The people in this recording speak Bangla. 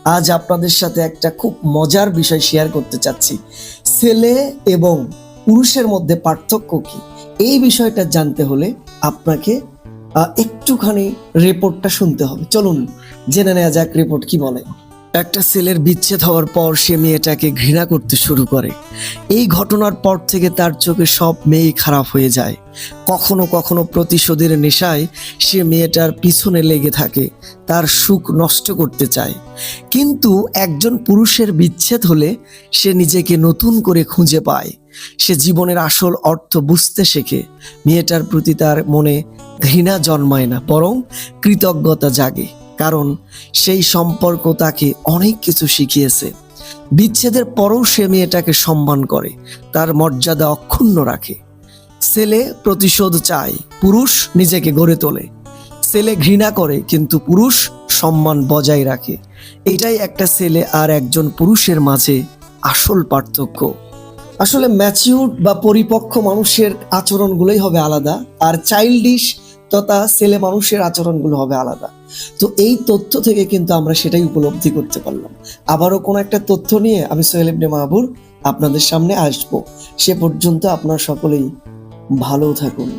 আজ আপনাদের সাথে একটা খুব মজার বিষয় শেয়ার করতে চাচ্ছি। ছেলে এবং পুরুষের মধ্যে পার্থক্য কি, এই বিষয়টা জানতে হলে আপনাকে একটুখানি রিপোর্টটা শুনতে হবে। চলুন জেনে নেওয়া যাক রিপোর্ট কি বলে। একটা ছেলের বিচ্ছেদ হওয়ার পর সে মেয়েটাকে ঘৃণা করতে শুরু করে। এই ঘটনার পর থেকে তার চোখে সব মেয়েই খারাপ হয়ে যায়। কখনো কখনো প্রতিশোধের নেশায় সে মেয়েটার পিছনে লেগে থাকে, তার সুখ নষ্ট করতে চায়। কিন্তু একজন পুরুষের বিচ্ছেদ হলে সে নিজেকে নতুন করে খুঁজে পায়, সে জীবনের আসল অর্থ বুঝতে শেখে। মেয়েটার প্রতি তার মনে ঘৃণা জন্মায় না, বরং কৃতজ্ঞতা জাগে, কারণ সেই সম্পর্ক তাকে অনেক কিছু শিখিয়েছে। বিচ্ছেদের পরও সে মেয়েটাকে সম্মান করে, তার মর্যাদা অক্ষুণ্ণ রাখে। ছেলে প্রতিশোধ চায়, পুরুষ নিজেকে গড়ে তোলে। ছেলে ঘৃণা করে কিন্তু পুরুষ সম্মান বজায় রাখে। এটাই একটা ছেলে আর একজন পুরুষের মাঝে আসল পার্থক্য। আসলে ম্যাচিউরড বা পরিপক্ক মানুষের আচরণগুলোই হবে আলাদা, আর চাইল্ডিশ তথা ছেলে মানুষের আচরণগুলো হবে আলাদা। তো এই তথ্য থেকে কিন্তু আমরা সেটাই উপলব্ধি করতে পারলাম। আবারও কোনো একটা তথ্য নিয়ে আমি সোহেল ইবনে মাহবুব আপনাদের সামনে আসবো। সে পর্যন্ত আপনারা সকলেই ভালো থাকুন।